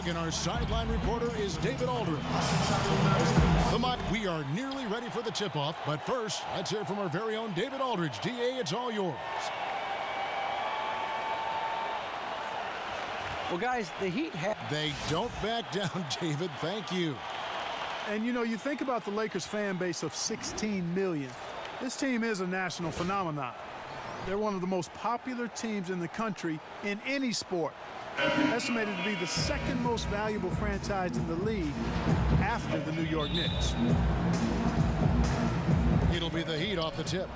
and our sideline reporter is David Aldridge. We are nearly ready for the tip-off, but first, let's hear from our very own David Aldridge. DA, it's all yours. Well, guys, the Heat They don't back down, David. Thank you. And, you know, you think about the Lakers fan base of 16 million. This team is a national phenomenon. They're one of the most popular teams in the country in any sport. Estimated to be the second most valuable franchise in the league after the New York Knicks. It'll be the Heat off the tip.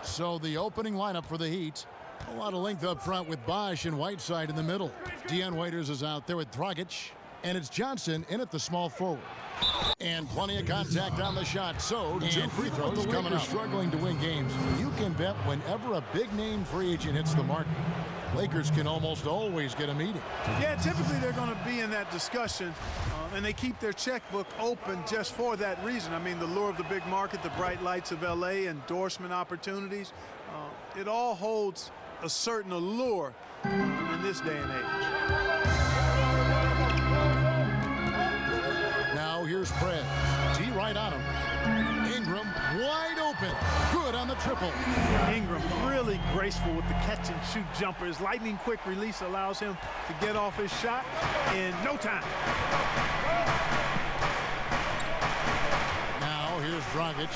So the opening lineup for the Heat, a lot of length up front with Bosh and Whiteside in the middle. Dion Waiters is out there with Dragic, and it's Johnson in at the small forward. And plenty of contact on the shot, so 2 free throws coming up. Struggling to win games. You can bet whenever a big-name free agent hits the market, Lakers can almost always get a meeting. Yeah, typically they're going to be in that discussion, and they keep their checkbook open just for that reason. I mean, the lure of the big market, the bright lights of L.A., endorsement opportunities, it all holds a certain allure in this day and age. Now here's Prez. D right on him. Ingram wide open. Good on the triple. Ingram really graceful with the catch-and-shoot jumper. His lightning-quick release allows him to get off his shot in no time. Now here's Dragic.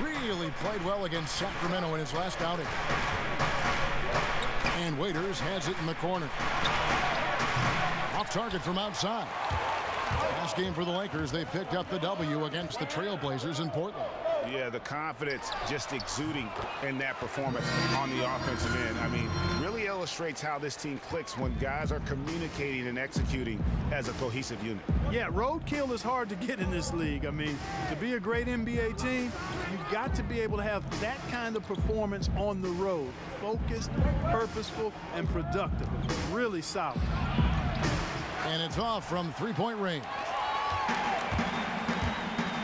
Really played well against Sacramento in his last outing. And Waiters has it in the corner. Off target from outside. Last game for the Lakers, they picked up the W against the Trailblazers in Portland. Yeah, the confidence just exuding in that performance on the offensive end. I mean, really illustrates how this team clicks when guys are communicating and executing as a cohesive unit. Yeah, roadkill is hard to get in this league. I mean, to be a great NBA team, you've got to be able to have that kind of performance on the road. Focused, purposeful, and productive. Really solid. And it's off from three-point range.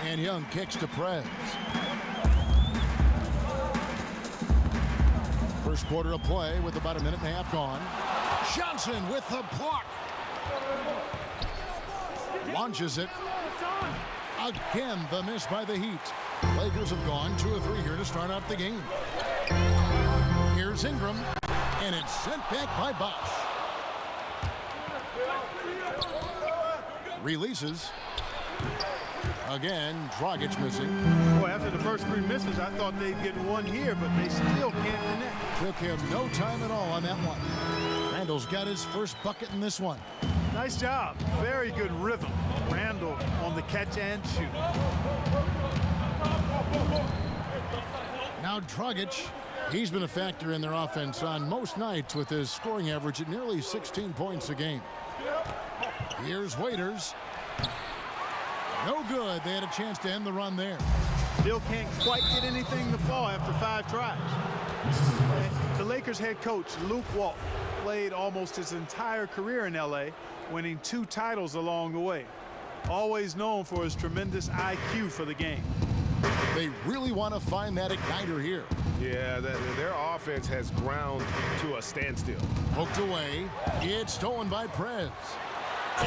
And Young kicks to Prez. First quarter of play with about a minute and a half gone. Johnson with the block. Launches it. Again, the miss by the Heat. Lakers have gone 2 of 3 here to start out the game. Here's Ingram, and it's sent back by Bosh. Releases. Again, Dragic missing. Boy, after the first 3 misses, I thought they'd get one here, but they still can't connect. Took him no time at all on that one. Randall's got his first bucket in this one. Nice job. Very good rhythm. Randall on the catch and shoot. Now Dragic, he's been a factor in their offense on most nights with his scoring average at nearly 16 points a game. Here's Waiters. No good. They had a chance to end the run there. Still can't quite get anything to fall after 5 tries. The Lakers head coach, Luke Walton, played almost his entire career in L.A., winning 2 titles along the way. Always known for his tremendous IQ for the game. They really want to find that igniter here. Yeah, their offense has ground to a standstill. Poked away. It's stolen by Prez.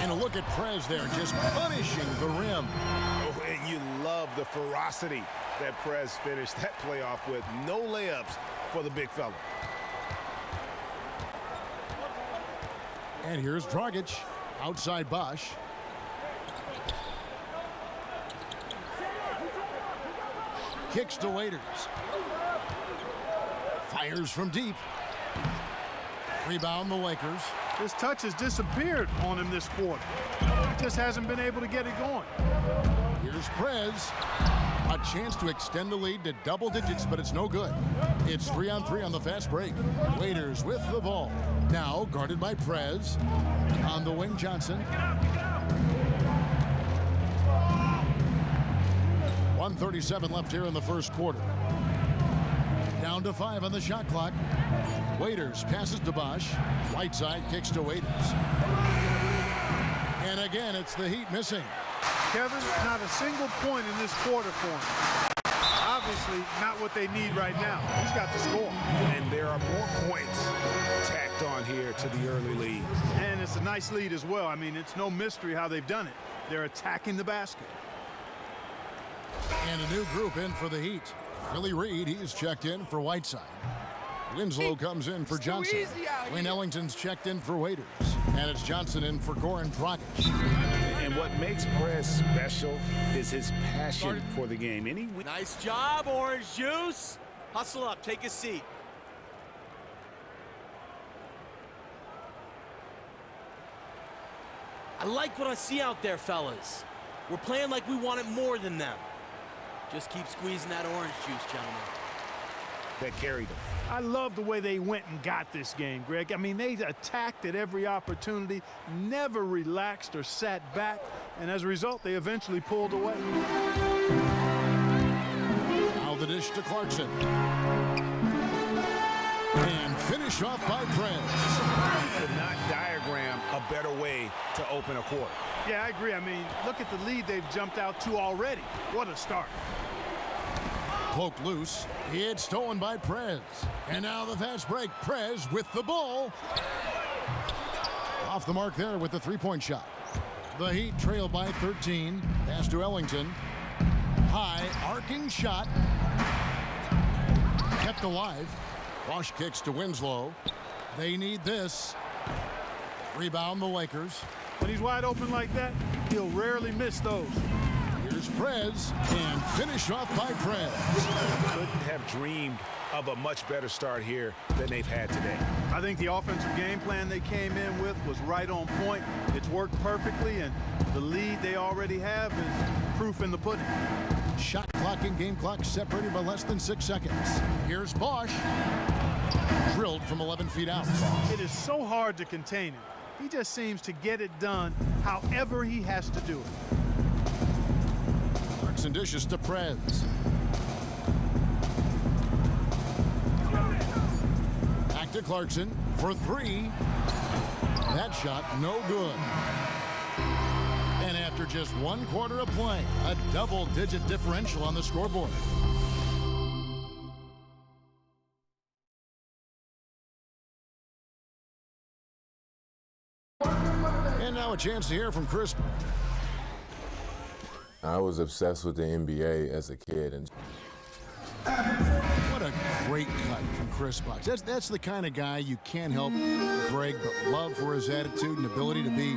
And a look at Prez there, just punishing the rim. Oh, and you love the ferocity that Prez finished that playoff with. No layups for the big fella. And here's Dragic, outside Bosh. Kicks to Waiters. Fires from deep. Rebound the Lakers. His touch has disappeared on him this quarter. He just hasn't been able to get it going. Here's Prez. A chance to extend the lead to double digits, but it's no good. It's 3-on-3 on the fast break. Waiters with the ball. Now guarded by Prez. On the wing, Johnson. 1:37 left here in the first quarter. Down to 5 on the shot clock. Waiters passes to Bosh. Whiteside kicks to Waiters. And again, it's the Heat missing. Kevin, not a single point in this quarter for him. Obviously, obviously not what they need right now. He's got to score. And there are more points tacked on here to the early lead. And it's a nice lead as well. I mean, it's no mystery how they've done it. They're attacking the basket. And a new group in for the Heat. Willie Reed, he's checked in for Whiteside. Winslow comes in for Johnson. Wayne Ellington's checked in for Waiters. And it's Johnson in for Goran Dragic. And what makes Perez special is his passion for the game. Nice job, Orange Juice. Hustle up, take a seat. I like what I see out there, fellas. We're playing like we want it more than them. Just keep squeezing that orange juice, gentlemen. That carried them. I love the way they went and got this game, Greg. I mean, they attacked at every opportunity, never relaxed or sat back, and as a result, they eventually pulled away. Now the dish to Clarkson. And finish off by Prez. Could not diagram a better way to open a quarter. Yeah, I agree. I mean, look at the lead they've jumped out to already. What a start. Poked loose. He had stolen by Prez. And now the fast break. Prez with the ball. Off the mark there with the three-point shot. The Heat trail by 13. Pass to Ellington. High arcing shot. Kept alive. Bosch kicks to Winslow. They need this. Rebound the Lakers. When he's wide open like that, he'll rarely miss those. Here's Prez, and finish off by Prez. Couldn't have dreamed of a much better start here than they've had today. I think the offensive game plan they came in with was right on point. It's worked perfectly, and the lead they already have is proof in the pudding. Shot clock and game clock separated by less than 6 seconds. Here's Bosch. Drilled from 11 feet out. It is so hard to contain him. He just seems to get it done however he has to do it. Clarkson dishes to Prez. Back to Clarkson for three. That shot no good. And after just 1 quarter of play, a double-digit differential on the scoreboard. And now a chance to hear from Chris. I was obsessed with the NBA as a kid. And what a great cut from Chris Bosh. That's the kind of guy you can't help, Greg, but love for his attitude and ability to be,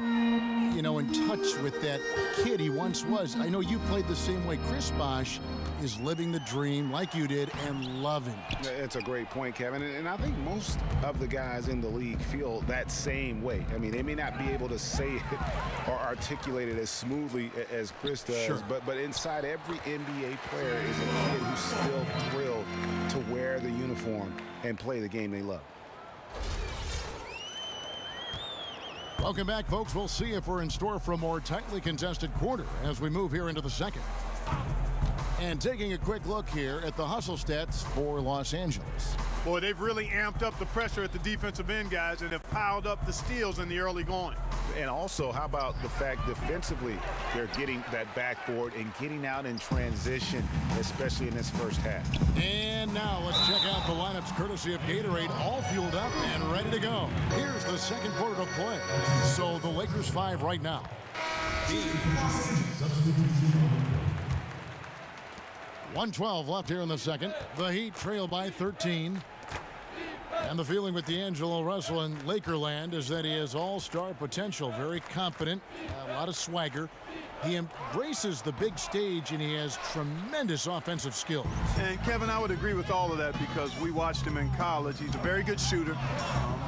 in touch with that kid he once was. I know you played the same way. Chris Bosh is living the dream like you did and loving it. It's a great point, Kevin. And I think most of the guys in the league feel that same way. I mean, they may not be able to say it or articulate it as smoothly as Chris does, sure. but inside every NBA player is a kid who's still thrilled to wear the uniform and play the game they love. Welcome back, folks. We'll see if we're in store for a more tightly contested quarter as we move here into the second. And taking a quick look here at the hustle stats for Los Angeles. Boy, they've really amped up the pressure at the defensive end, guys, and have piled up the steals in the early going. And also, how about the fact defensively they're getting that backboard and getting out in transition, especially in this first half. And now let's check out the lineups courtesy of Gatorade, all fueled up and ready to go. Here's the second quarter of play. So the Lakers 5 right now. 1:12 left here in the second. The Heat trail by 13. And the feeling with D'Angelo Russell in Lakerland is that he has all-star potential. Very confident, a lot of swagger. He embraces the big stage, and he has tremendous offensive skills. And, Kevin, I would agree with all of that because we watched him in college. He's a very good shooter,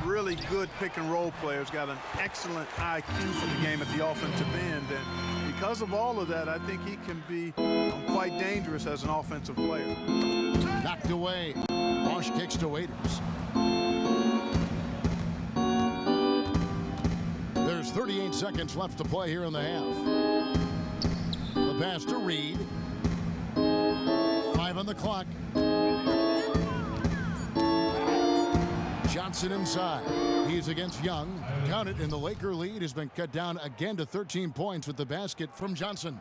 really good pick-and-roll player. He's got an excellent IQ for the game at the offensive end. And because of all of that, I think he can be quite dangerous as an offensive player. Knocked away. Bosch kicks to Waiters. There's 38 seconds left to play here in the half. The pass to Reed. 5 on the clock. Johnson inside. He's against Young. Count it, and the Laker lead has been cut down again to 13 points with the basket from Johnson.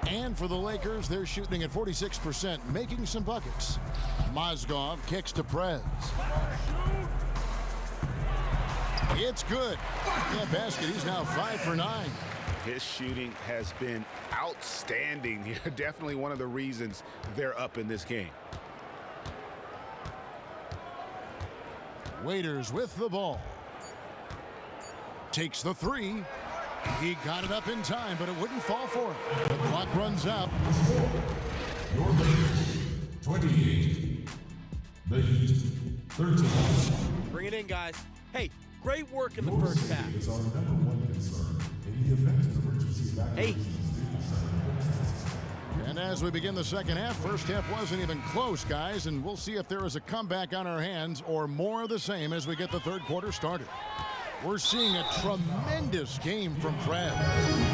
And for the Lakers, they're shooting at 46%, making some buckets. Mozgov kicks to Prez. It's good. That basket, he's now 5 for 9. His shooting has been outstanding here. Definitely one of the reasons they're up in this game. Waiters with the ball. Takes the three. He got it up in time, but it wouldn't fall for him. The clock runs out. Your Lakers, 28. The Heat, 13. Bring it in, guys. Hey, great work in the first half. Is our #1 concern in the event of emergency Hey. And as we begin the second half, first half wasn't even close, guys, and we'll see if there is a comeback on our hands or more of the same as we get the third quarter started. We're seeing a tremendous game from Prez.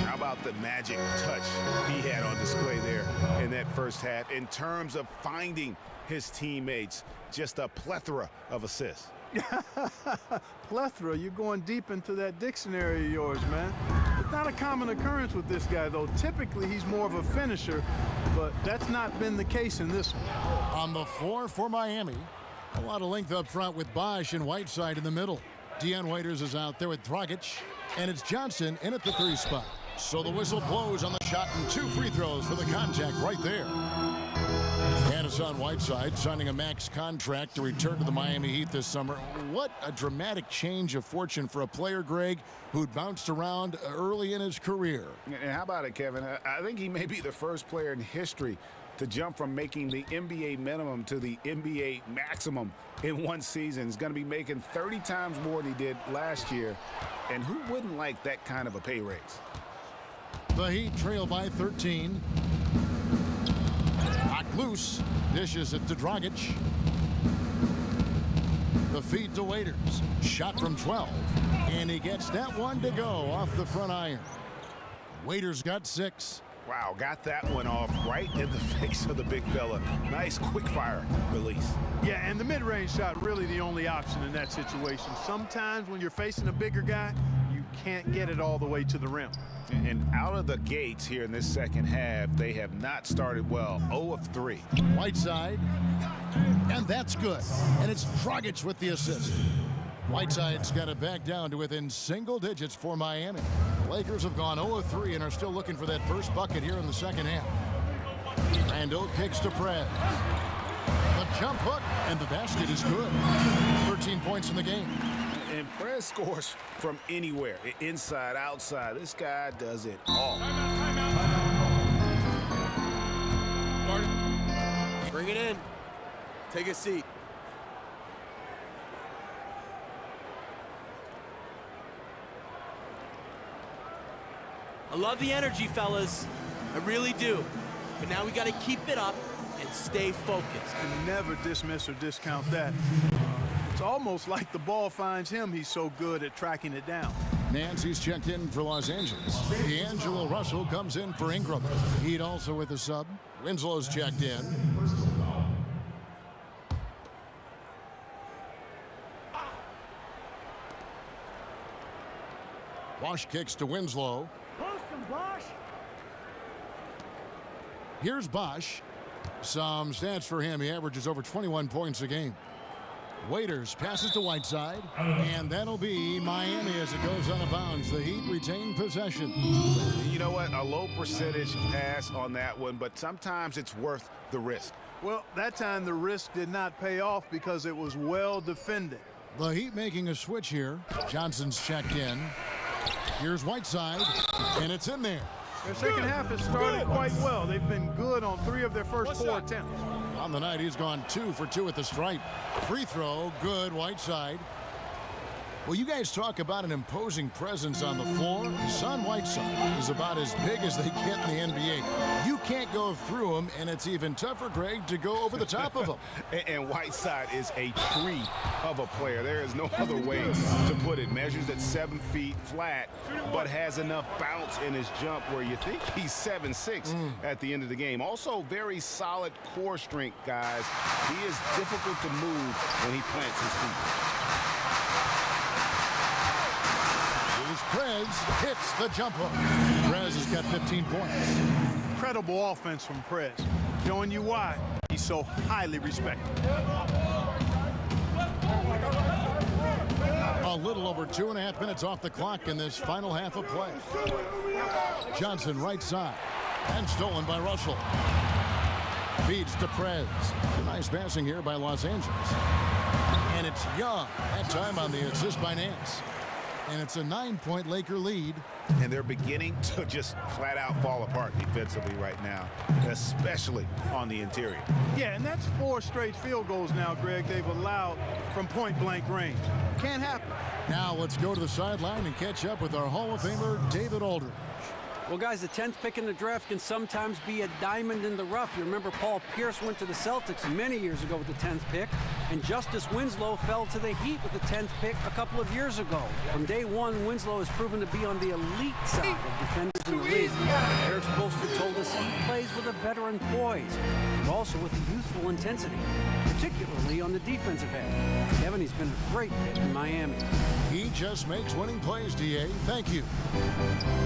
How about the magic touch he had on display there in that first half in terms of finding his teammates? Just a plethora of assists. Plethora, you're going deep into that dictionary of yours, man. It's not a common occurrence with this guy, though. Typically, he's more of a finisher, but that's not been the case in this one. On the floor for Miami, a lot of length up front with Bosh and Whiteside in the middle. Dion Waiters is out there with Dragic, and it's Johnson in at the 3 spot. So the whistle blows on the shot and 2 free throws for the contact right there. And it's on Whiteside signing a max contract to return to the Miami Heat this summer. What a dramatic change of fortune for a player, Greg, who'd bounced around early in his career. And how about it, Kevin? I think he may be the first player in history to jump from making the NBA minimum to the NBA maximum in one season. He's going to be making 30 times more than he did last year. And who wouldn't like that kind of a pay raise? The Heat trail by 13. Knocked loose. Dishes it to Dragic. The feed to Waiters. Shot from 12. And he gets that one to go off the front iron. Waiters got 6. Wow, got that one off right in the face of the big fella. Nice quick fire release. Yeah, and the mid-range shot really the only option in that situation. Sometimes when you're facing a bigger guy, you can't get it all the way to the rim. And out of the gates here in this second half, they have not started well. 0 of 3. Whiteside. And that's good. And it's Dragic with the assist. Whiteside's got it back down to within single digits for Miami. The Lakers have gone 0 of 3 and are still looking for that first bucket here in the second half. Randall kicks to Prez. The jump hook, and the basket is good. 13 points in the game. And Prez scores from anywhere, inside, outside. This guy does it all. Bring it in. Take a seat. I love the energy, fellas. I really do. But now we got to keep it up and stay focused. And never dismiss or discount that. It's almost like the ball finds him. He's so good at tracking it down. Nancy's checked in for Los Angeles. D'Angelo Russell comes in for Ingram. Heat also with a sub. Winslow's checked in. Bosh kicks to Winslow. Here's Bosh. Some stats for him. He averages over 21 points a game. Waiters passes to Whiteside, and that'll be Miami as it goes out of bounds. The Heat retain possession. You know what? A low percentage pass on that one, but sometimes it's worth the risk. Well, that time the risk did not pay off because it was well defended. The Heat making a switch here. Johnson's checked in. Here's Whiteside, and it's in there. Their second half has started quite well. They've been good on 3 of their first 4 attempts. On the night, he's gone 2 for 2 at the stripe. Free throw, good, Whiteside. Well, you guys talk about an imposing presence on the floor. Son Whiteside is about as big as they get in the NBA. You can't go through him, and it's even tougher, Greg, to go over the top of him. And Whiteside is a tree of a player. There is no other way to put it. Measures at 7 feet flat, but has enough bounce in his jump where you think he's 7'6" at the end of the game. Also, very solid core strength, guys. He is difficult to move when he plants his feet. Prez hits the jump hook. Prez has got 15 points. incredible offense from Prez, showing you why he's so highly respected. A little over 2.5 minutes off the clock in this final half of play. Johnson right side, and stolen by Russell. Feeds to Prez. Nice passing here by Los Angeles. And it's Young. That time on the assist by Nance. And it's a 9-point Laker lead. And they're beginning to just flat out fall apart defensively right now, especially on the interior. Yeah, and that's 4 straight field goals now, Greg, they've allowed from point-blank range. Can't happen. Now let's go to the sideline and catch up with our Hall of Famer, David Aldridge. Well, guys, the 10th pick in the draft can sometimes be a diamond in the rough. You remember Paul Pierce went to the Celtics many years ago with the 10th pick, and Justice Winslow fell to the Heat with the 10th pick a couple of years ago. From day one, Winslow has proven to be on the elite side of defenders in the league. Eric Spoelstra told us he plays with a veteran poise, but also with a youthful intensity, particularly on the defensive end. Kevin, he's been a great fit in Miami. He just makes winning plays, DA. Thank you.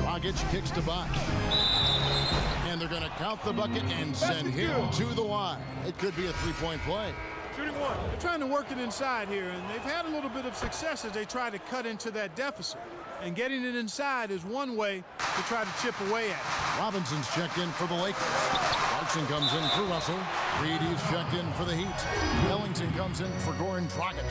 Rogic kicks to Bosh. And they're going to count the bucket and send him to the line. It could be a 3-point play. Shooting one. They're trying to work it inside here, and they've had a little bit of success as they try to cut into that deficit. And getting it inside is one way to try to chip away at it. Robinson's checked in for the Lakers. Clarkson comes in for Russell. Reedy's checked in for the Heat. Ellington comes in for Goran Dragic.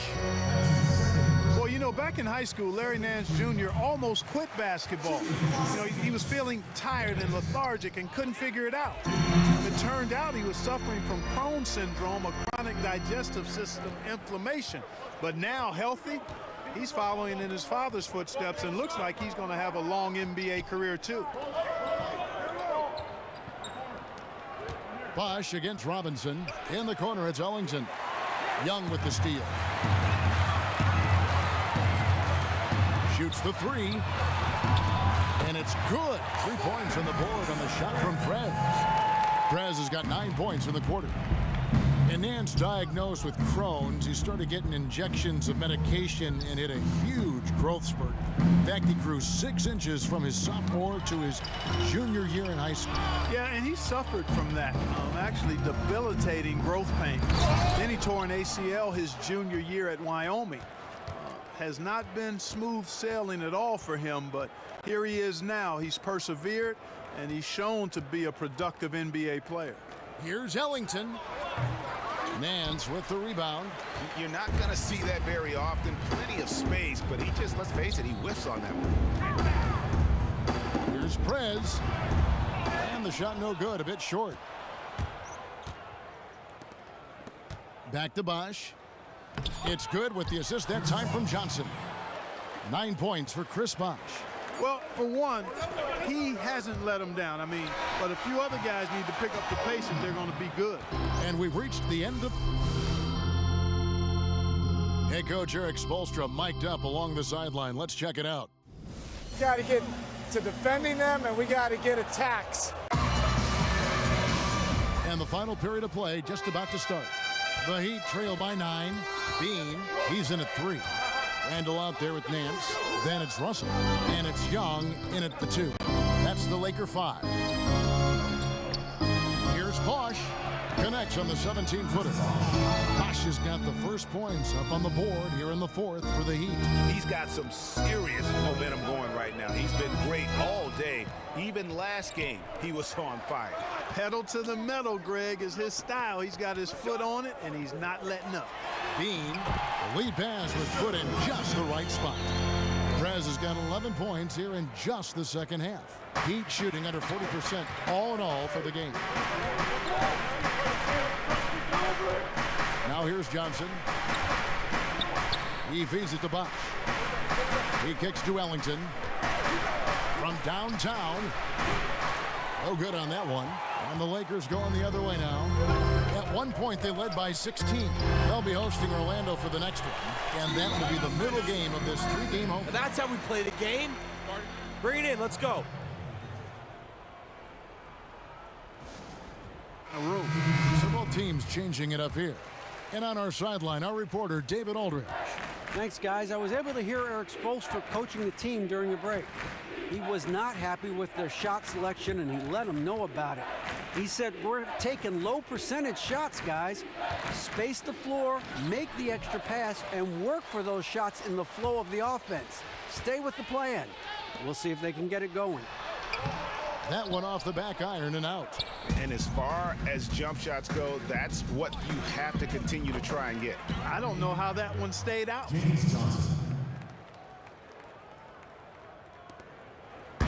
Well, you know, back in high school, Larry Nance Jr. almost quit basketball. You know, he was feeling tired and lethargic and couldn't figure it out. It turned out he was suffering from Crohn's syndrome, a chronic digestive system inflammation. But now, healthy, he's following in his father's footsteps and looks like he's going to have a long NBA career, too. Bosh against Robinson. In the corner, it's Ellington. Young with the steal. Shoots the 3. And it's good. 3 points on the board on the shot from Prez. Prez has got 9 points in the quarter. And Nance diagnosed with Crohn's. He started getting injections of medication and hit a huge growth spurt. In fact, he grew 6 inches from his sophomore to his junior year in high school. Yeah, and he suffered from that, actually debilitating growth pain. Then he tore an ACL his junior year at Wyoming. Has not been smooth sailing at all for him, but here he is now. He's persevered, and he's shown to be a productive NBA player. Here's Ellington. Nance with the rebound. You're not going to see that very often. Plenty of space, but he just, let's face it, he whiffs on that one. Here's Prez. And the shot no good, a bit short. Back to Bosh. It's good with the assist that time from Johnson. 9 points for Chris Bosh. Well, for one, he hasn't let him down. But a few other guys need to pick up the pace if they're going to be good. And we've reached the end of... Head coach Eric Spoelstra mic'd up along the sideline. Let's check it out. Got to get to defending them, and we got to get attacks. And the final period of play just about to start. The Heat trail by 9. Bean, he's in at 3. Randall out there with Nance. Then it's Russell. And it's Young in at the 2. That's the Laker 5. Here's Bosh. Connects on the 17-footer. Bosh has got the first points up on the board here in the 4th for the Heat. He's got some serious momentum going right now. He's been great all day. Even last game, he was on fire. Pedal to the metal, Greg, is his style. He's got his foot on it, and he's not letting up. Bean, the lead pass was put in just the right spot. Prez has got 11 points here in just the second half. Heat shooting under 40% all in all for the game. Now here's Johnson. He feeds it to Bosh. He kicks to Ellington. From downtown. No good on that one. And the Lakers going the other way now. At one point, they led by 16. They'll be hosting Orlando for the next one. And that will be the middle game of this 3-game home. That's how we play the game. Bring it in. Let's go. Several teams changing it up here. And on our sideline, our reporter, David Aldridge. Thanks, guys. I was able to hear Eric Spoelstra coaching the team during the break. He was not happy with their shot selection, and he let them know about it. He said, we're taking low percentage shots, guys. Space the floor, make the extra pass, and work for those shots in the flow of the offense. Stay with the plan. We'll see if they can get it going. That one off the back iron and out. And as far as jump shots go, that's what you have to continue to try and get. I don't know how that one stayed out. James Johnson.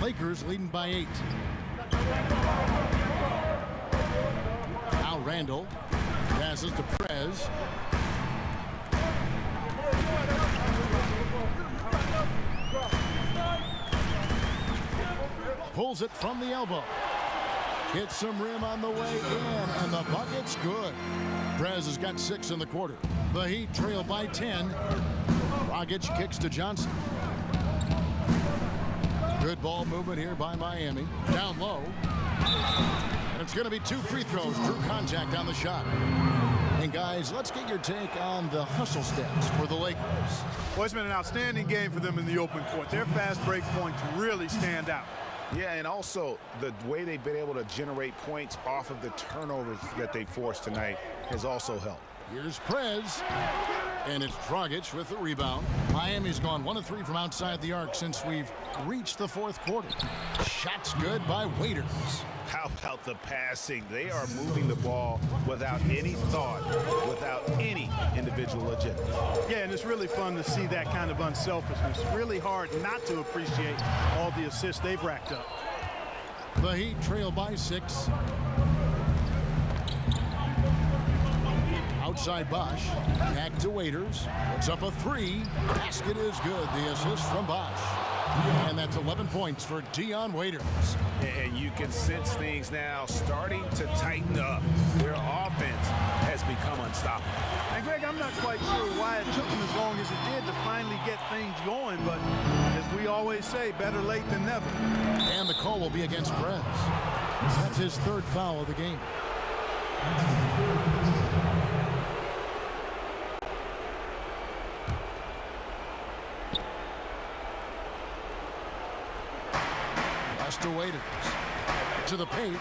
Lakers leading by 8. Now Randall passes to Prez. Pulls it from the elbow. Hits some rim on the way in, and the bucket's good. Prez has got 6 in the quarter. The Heat trail by 10. Dragic kicks to Johnson. Good ball movement here by Miami. Down low. And it's going to be 2 free throws. Drew contact on the shot. And guys, let's get your take on the hustle steps for the Lakers. Well, it's been an outstanding game for them in the open court. Their fast break points really stand out. Yeah, and also the way they've been able to generate points off of the turnovers that they forced tonight has also helped. Here's Prez. And it's Dragic with the rebound. Miami's gone 1 of 3 from outside the arc since we've reached the 4th quarter. Shots good by Waiters. How about the passing? They are moving the ball without any thought, without any individual agenda. Yeah, and it's really fun to see that kind of unselfishness. Really hard not to appreciate all the assists they've racked up. The Heat trail by 6. Outside Bosch. Back to Waiters. Puts up a 3. Basket is good. The assist from Bosch. And that's 11 points for Dion Waiters. And you can sense things now starting to tighten up. Their offense has become unstoppable. And Greg, I'm not quite sure why it took them as long as it did to finally get things going, but as we always say, better late than never. And the call will be against Prez. That's his 3rd foul of the game. To Waiters. To the paint.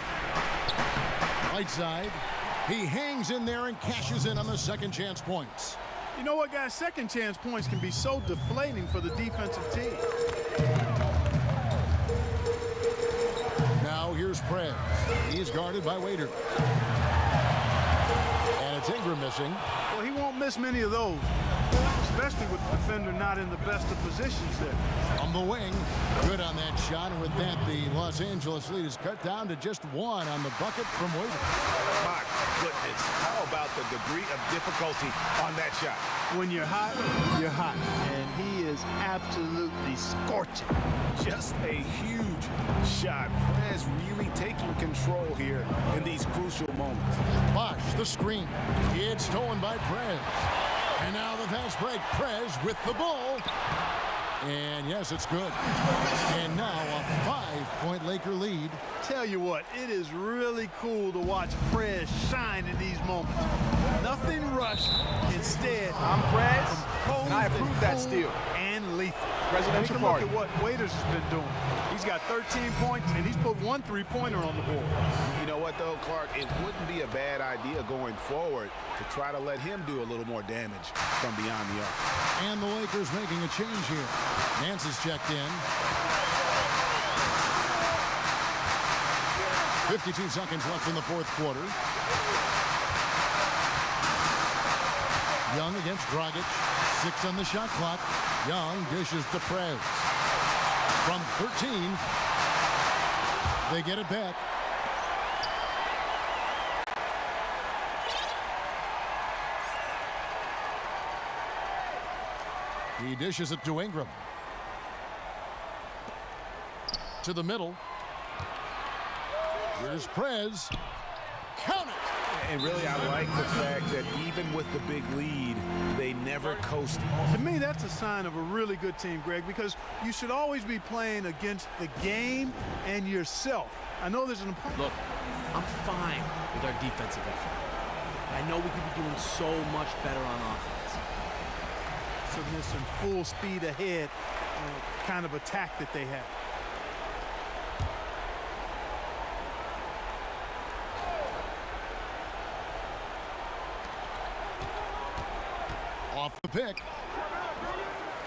Right side. He hangs in there and cashes in on the second chance points. You know what, guys? Second chance points can be so deflating for the defensive team. Now here's Prez. He is guarded by Waiters. And it's Ingram missing. Well, he won't miss many of those, especially with the defender not in the best of positions there. On the wing, good on that shot, and with that, the Los Angeles lead is cut down to just 1 on the bucket from Waiters. My goodness, how about the degree of difficulty on that shot? When you're hot, you're hot, and he is absolutely scorching. Just a huge shot. Prez really taking control here in these crucial moments. Bosch, the screen. It's stolen by Prez. And now the fast break. Prez with the ball. And yes, it's good. And now a 5-point Laker lead. Tell you what, it is really cool to watch Prez shine in these moments. Nothing rushed. Instead, I'm Prez, and I approve that steal. And lethal. Presidential Take a look party. at what Waiters has been doing. He's got 13 points, and he's put 1 3-pointer on the board. You know what, though, Clark? It wouldn't be a bad idea going forward to try to let him do a little more damage from beyond the arc. And the Lakers making a change here. Nance is checked in. 52 seconds left in the 4th quarter. Young against Dragic. 6 on the shot clock. Young dishes to Prez. From 13, they get it back. He dishes it to Ingram. To the middle. Here's Prez. Count it! And really, I like the fact that even with the big lead, they never coasted. To me, that's a sign of a really good team, Greg, because you should always be playing against the game and yourself. I know there's an important... Look, I'm fine with our defensive effort. I know we could be doing so much better on offense. So there's some full speed ahead kind of attack that they have. Off the pick.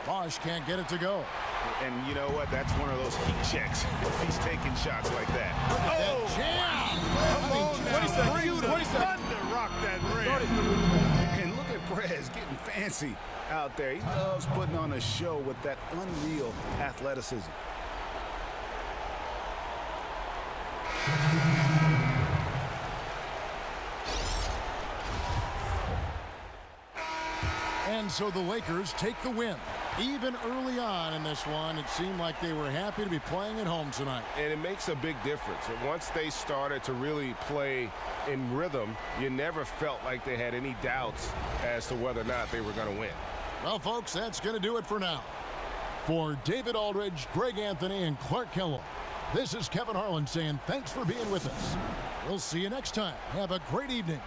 Bosch can't get it to go. And you know what? That's one of those heat checks if he's taking shots like that. Oh, jam! Rock that rim. And look at Perez getting fancy out there. He loves putting on a show with that unreal athleticism. And so the Lakers take the win. Even early on in this one, it seemed like they were happy to be playing at home tonight. And it makes a big difference. Once they started to really play in rhythm, you never felt like they had any doubts as to whether or not they were going to win. Well, folks, that's going to do it for now. For David Aldridge, Greg Anthony, and Clark Kellogg, this is Kevin Harlan saying thanks for being with us. We'll see you next time. Have a great evening.